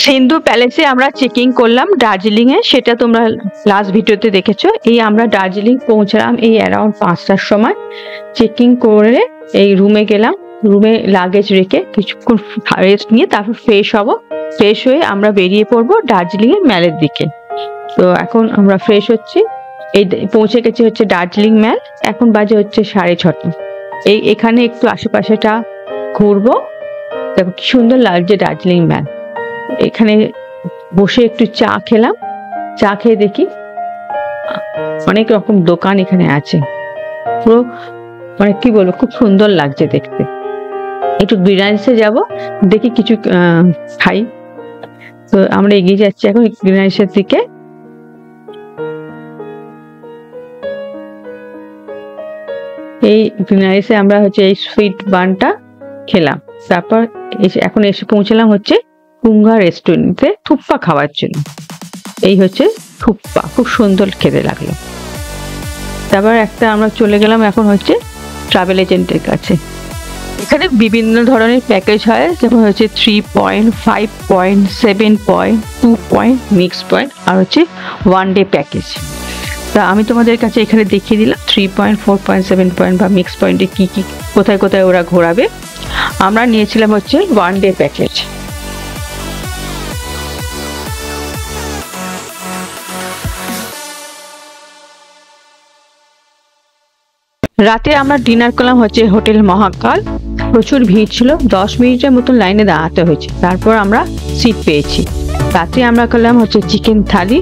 সিন্ধু প্যালেসে আমরা চেকিং করলাম দার্জিলিং এ, সেটা তোমরা লাস্ট ভিডিওতে দেখেছো। এই আমরা দার্জিলিং পৌঁছলাম এই অ্যারাউন্ড 5টার সময়। চেকিং করে এই রুমে গেলাম, রুমে লাগেজ রেখে কিছুক্ষণ রেস্ট নিয়ে তারপর ফ্রেশ হব। ফ্রেশ হয়ে আমরা বেরিয়ে পড়বো দার্জিলিং এর ম্যালের দিকে। তো এখন আমরা ফ্রেশ হচ্ছি, এই পৌঁছে গেছি হচ্ছে দার্জিলিং ম্যাল। এখন বাজে হচ্ছে 6:30। এখানে একটু আশেপাশেটা ঘুরবো। দেখো কি সুন্দর লাগছে দার্জিলিং ম্যাল। এখানে বসে একটু চা খেলাম, চা খেয়ে দেখি অনেক রকম দোকান এখানে আছে, পুরো মানে কি বলবো খুব সুন্দর লাগছে দেখতে। একটু গ্রিনারিসে যাব, দেখি কিছু খাই। তো আমরা এগিয়ে যাচ্ছি এখন গ্রিনারিসের দিকে। এই গ্রিনারিসে আমরা হচ্ছে এই সুইট বানটা খেলাম। তারপর এখন এসে পৌঁছলাম হচ্ছে কুঙ্গা রেস্টুরেন্টে থুপ্পা খাওয়ার জন্য। এই হচ্ছে থুপ্পা, খুব সুন্দর খেতে লাগলো। তারপর আমরা চলে গেলাম এখন হচ্ছে ট্রাভেল এজেন্টের কাছে। এখানে বিভিন্ন ধরনের প্যাকেজ হয়, যেমন হচ্ছে 3 point, 5 point, 7 point, 2 point, mix point আর হচ্ছে 1 ডে প্যাকেজ। তা আমি তোমাদের কাছে এখানে দেখিয়ে দিলাম 3 পয়েন্ট, 4 পয়েন্ট, 7 পয়েন্ট বা মিক্স পয়েন্টে কি কি কোথায় কোথায় ওরা ঘোরাবে। আমরা নিয়েছিলাম হচ্ছে 1 ডে প্যাকেজ। রাতে আমরা ডিনার করলাম হচ্ছে হোটেল মহাকাল। প্রচুর ভিড় ছিল, 10 মিনিটের মতন লাইনে দাঁড়াতে হয়েছে, তারপর আমরা সিট পেয়েছি। রাতে আমরা করলাম হচ্ছে চিকেন থালি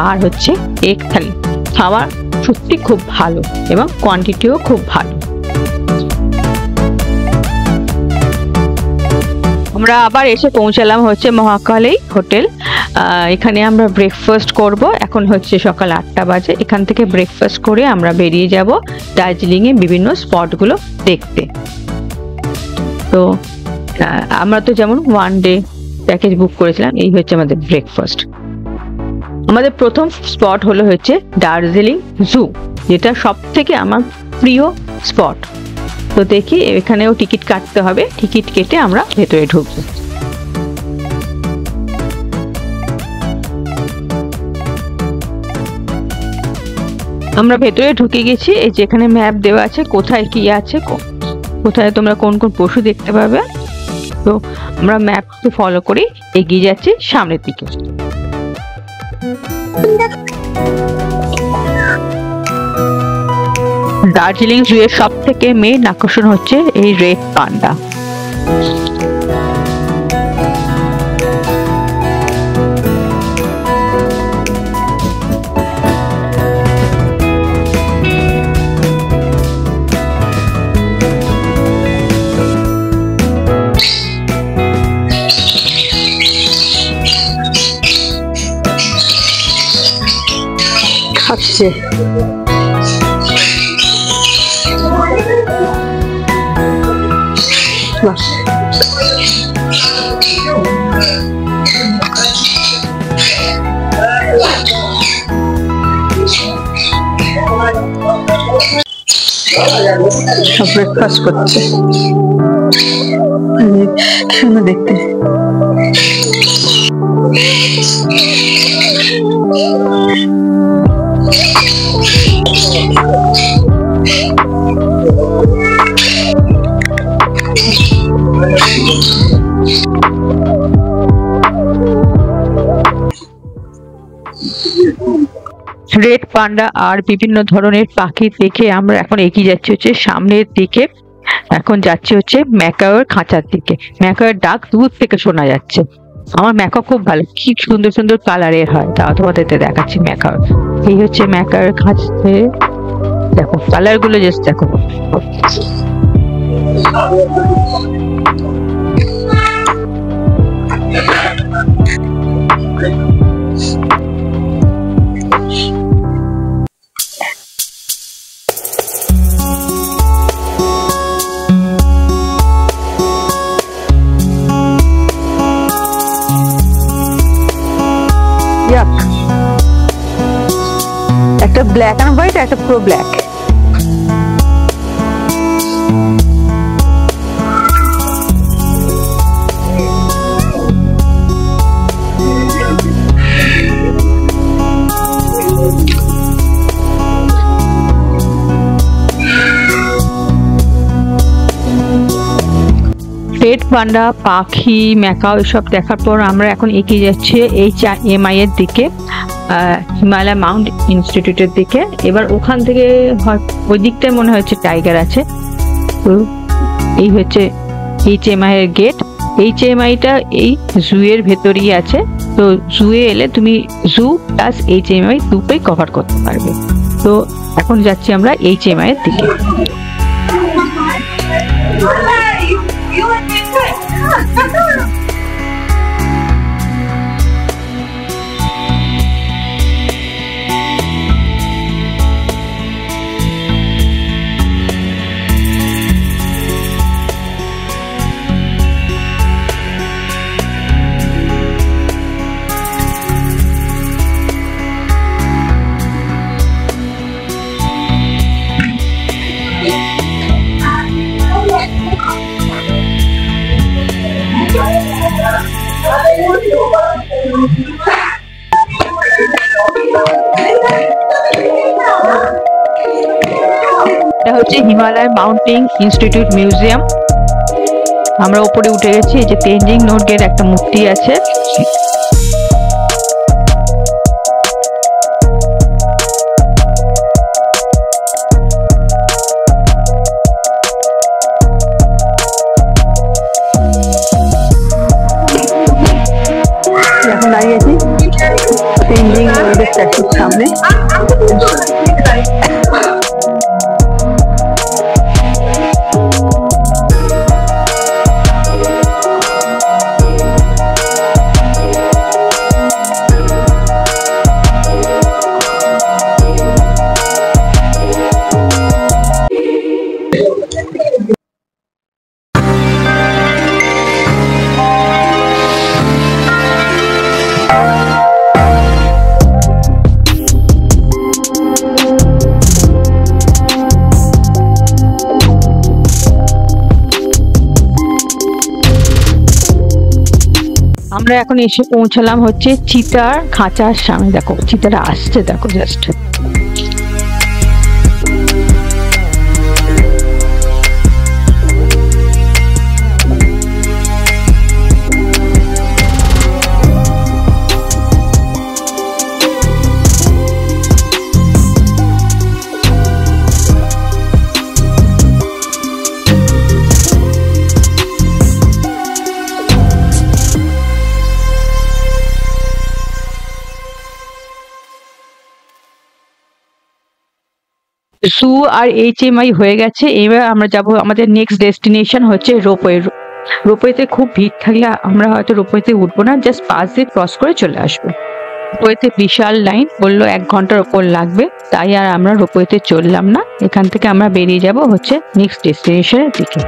আর হচ্ছে এগ থালি। খাবার সত্যি খুব ভালো এবং কোয়ান্টিটিও খুব ভালো। আমরা আবার এসে পৌঁছালাম হচ্ছে মহাকালেই হোটেল। এখানে আমরা ব্রেকফাস্ট করব। এখন হচ্ছে সকাল 8টা বাজে। এখান থেকে ব্রেকফাস্ট করে আমরা বেরিয়ে যাব দার্জিলিং এ বিভিন্ন স্পটগুলো দেখতে। তো আমরা তো যেমন 1 ডে প্যাকেজ বুক করেছিলাম। এই হচ্ছে আমাদের ব্রেকফাস্ট। আমাদের প্রথম স্পট হলো হচ্ছে দার্জিলিং জু, যেটা সব থেকে আমার প্রিয় স্পট। তো দেখি এখানেও টিকিট কাটতে হবে, টিকিট কেটে আমরা ভেতরে ঢুকবো। আমরা ভেতরে ঢুকে গেছি। এই যে এখানে ম্যাপ দেওয়া আছে কোথায় কি আছে, কোথায় তোমরা কোন কোন পশু দেখতে পাবে। তো আমরা ম্যাপকে ফলো করে এগিয়ে যাচ্ছি সামনের দিকে। দার্জিলিং জু এর সব থেকে মেন আকর্ষণ হচ্ছে এই রেড পান্ডা। খাচ্ছে সব ব্রেকফাস্ট করছে, সুন্দর দেখতে। রেড পান্ডা আর বিভিন্ন ধরনের পাখি দেখে আমরা এখন এগিয়ে যাচ্ছি হচ্ছে সামনের দিকে। এখন যাচ্ছি হচ্ছে ম্যাকাওর খাঁচার দিকে। ম্যাকাওর ডাক দূর থেকে শোনা যাচ্ছে। আমার ম্যাকাও খুব ভালো, কি সুন্দর সুন্দর কালারের হয়। তাও তোমাদের দেখাচ্ছি ম্যাকাও। এই হচ্ছে ম্যাকাওর খাঁচা, দেখো কালার গুলো জাস্ট দেখো। একটা ব্ল্যাক এন্ড হোয়াইট, একটা পুরো ব্ল্যাক। পান্ডা, পাখি, ম্যাকাও এসব দেখার পর আমরা এখন এগিয়ে যাচ্ছি HMI এর দিকে, হিমালয় মাউন্ট ইনস্টিটিউটের দিকে। এবার ওখান থেকে ওই দিকটায় মনে হচ্ছে টাইগার আছে। তো এই হচ্ছে HMI এর গেট। HMI-টা এই জু এর ভেতরেই আছে। তো জুয়ে এলে তুমি জু প্লাস HMI দুটোই কভার করতে পারবে। তো এখন যাচ্ছি আমরা HMI এর দিকে। এটা হচ্ছে হিমালয় মাউন্টেন ইনস্টিটিউট মিউজিয়াম। আমরা উপরে উঠে গেছি। এই যে তেনজিং নোরগের একটা মূর্তি আছে। এখন দাঁড়িয়ে আছি তেনজিং নোরগের স্ট্যাচুর সামনে। আমরা এখন এসে পৌঁছালাম হচ্ছে চিতার খাঁচার সামনে। দেখো চিতারা আসছে, দেখো জাস্ট। জু আর HMI হয়ে গেছে। এবার আমরা যাব, আমাদের নেক্সট ডেস্টিনেশন হচ্ছে রোপওয়ে। রোপওয়েতে খুব ভিড় থাকলে আমরা হয়তো রোপওয়েতে উঠবো না, জাস্ট পাশ দিয়ে ক্রস করে চলে আসবো। রোপওয়েতে বিশাল লাইন, বললো 1 ঘন্টার ওপর লাগবে, তাই আর আমরা রোপওয়েতে চললাম না। এখান থেকে আমরা বেরিয়ে যাব হচ্ছে নেক্সট ডেস্টিনেশনের দিকে।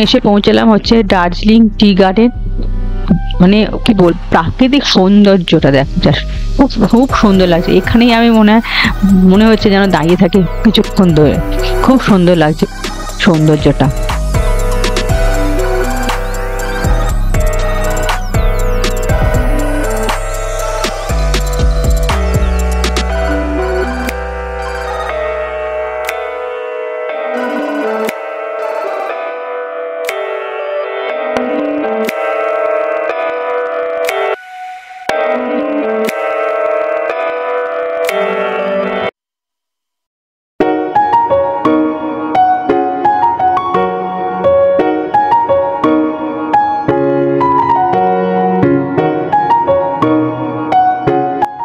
এসে পৌঁছলাম হচ্ছে দার্জিলিং টি গার্ডেন। মানে কি বল, প্রাকৃতিক সৌন্দর্যটা দেখ, খুব খুব সুন্দর লাগছে। এখানেই আমি মনে হচ্ছে যেন দাঁড়িয়ে থাকি কিছুক্ষণ ধরে। খুব সুন্দর লাগছে সৌন্দর্যটা।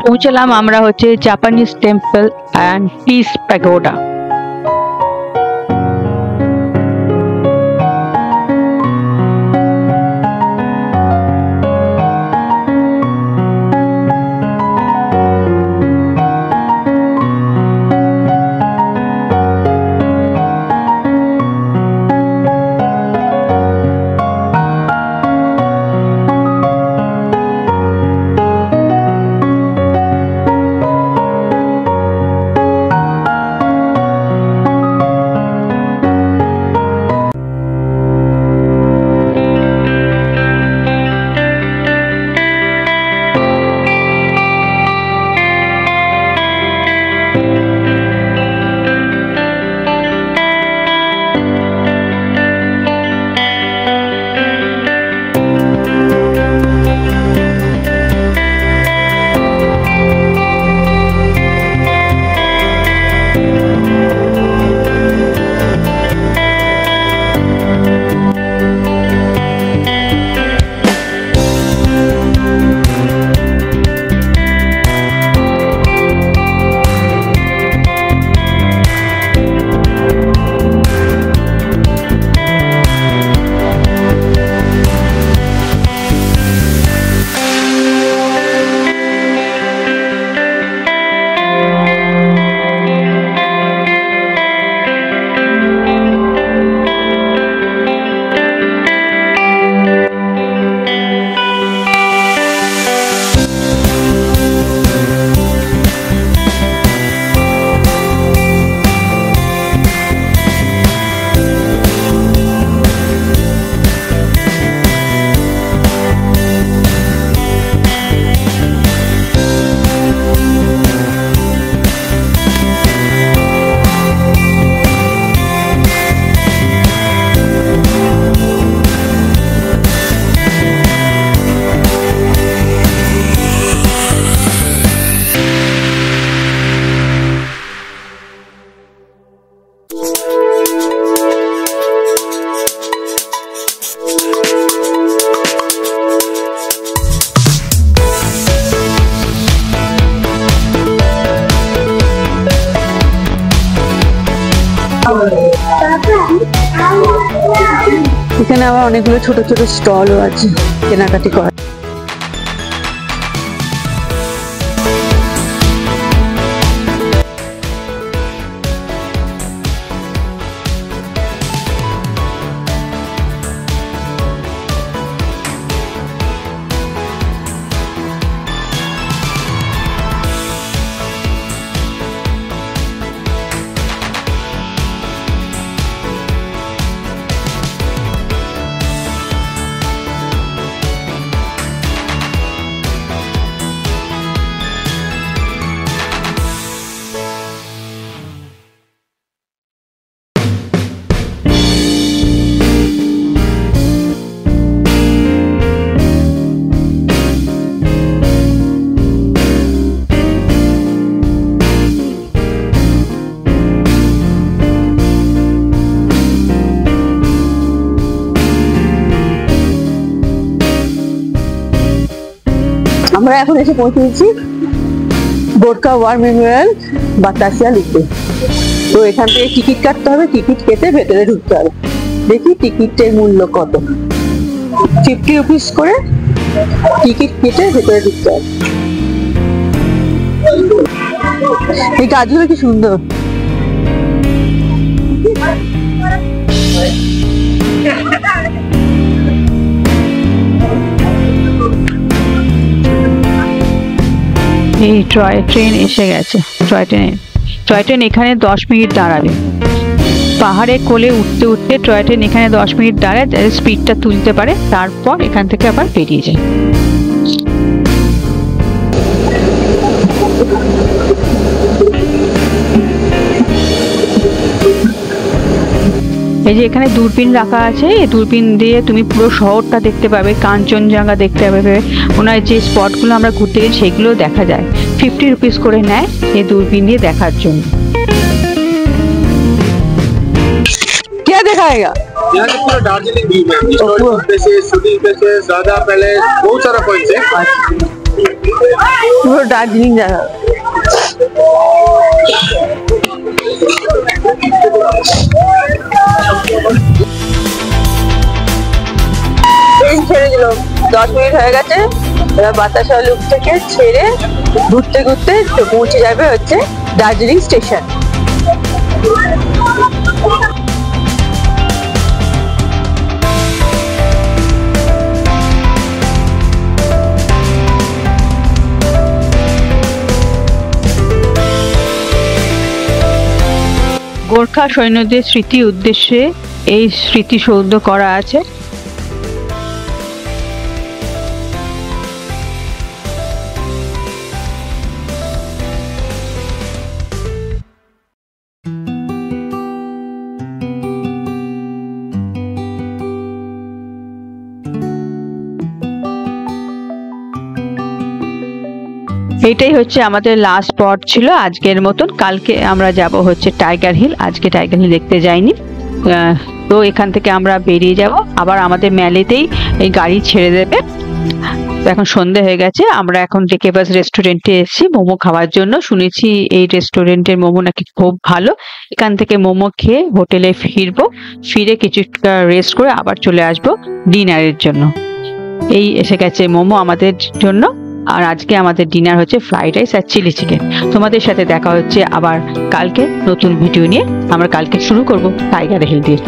পৌঁছলাম আমরা হচ্ছে Japanese temple and piece pagoda. এখানে আবার অনেকগুলো ছোট ছোট স্টলও আছে কেনাকাটি করা। আমরা এখন এসে পৌঁছেছি গোর্খা ওয়ার মেমোরিয়াল বাতাসিয়া লিখতে। তো এখান থেকে টিকিট কাটতে হবে, টিকিট কেটে ভেতরে ঢুকতে হবে। দেখি টিকিটের মূল্য কত। 50 রুপিস করে টিকিট কেটে ভেতরে ঢুকতে হবে। এই গাছগুলো কি সুন্দর। এই টয় ট্রেন এসে গেছে। টয় ট্রেন এখানে 10 মিনিট দাঁড়াবে। পাহাড়ে কোলে উঠতে উঠতে টয় ট্রেন এখানে 10 মিনিট দাঁড়ায়, যাতে স্পিডটা তুলতে পারে, তারপর এখান থেকে আবার বেরিয়ে যায়। এই যে এখানে দূরবীন রাখা আছে, এই দূরবীন দিয়ে তুমি পুরো শহরটা দেখতে পাবে, কাঞ্চনজঙ্ঘা দেখতে পাবে। ওনার যে স্পটগুলো আমরা ঘুরতে গেছি সেগুলো দেখা যায়। 50 রুপিস করে নেয় এই দূরবীন দিয়ে দেখার জন্য। क्या दिखाएगा? यहाँ के पूरा दार्जिलिंग व्यू में हिस्टोरिकल प्लेसेस, शूटिंग प्लेसेस, राजा पैलेस, बहुत सारा पॉइंट्स है। पूरा दार्जिलिंग जगह। ট্রেন ছেড়ে দিল, 10 মিনিট হয়ে গেছে। এবার বাতাসা লুপ থেকে ছেড়ে ঘুরতে ঘুরতে পৌঁছে যাবে হচ্ছে দার্জিলিং স্টেশন। গোর্খা সৈন্যদের স্মৃতি উদ্দেশ্যে এই স্মৃতিসৌধ করা আছে। এটাই হচ্ছে আমাদের লাস্ট স্পট ছিল আজকের মতন। কালকে আমরা যাব হচ্ছে টাইগার হিল, আজকে টাইগার হিল দেখতে যাইনি। তো এখান থেকে আমরা বেরিয়ে যাব, আবার আমাদের ম্যালেতেই এই গাড়ি ছেড়ে দেবে। এখন সন্ধে হয়ে গেছে, আমরা এখন ডেকেবাস রেস্টুরেন্টে এসেছি মোমো খাওয়ার জন্য। শুনেছি এই রেস্টুরেন্টের মোমো নাকি খুব ভালো। এখান থেকে মোমো খেয়ে হোটেলে ফিরবো, ফিরে কিছুটা রেস্ট করে আবার চলে আসবো ডিনারের জন্য। এই এসে গেছে মোমো আমাদের জন্য। আর আজকে আমাদের ডিনার হচ্ছে ফ্রাইড রাইস আর চিলি চিকেন। তোমাদের সাথে দেখা হচ্ছে আবার কালকে নতুন ভিডিও নিয়ে। আমরা কালকে শুরু করব টাইগার হিল দিয়ে।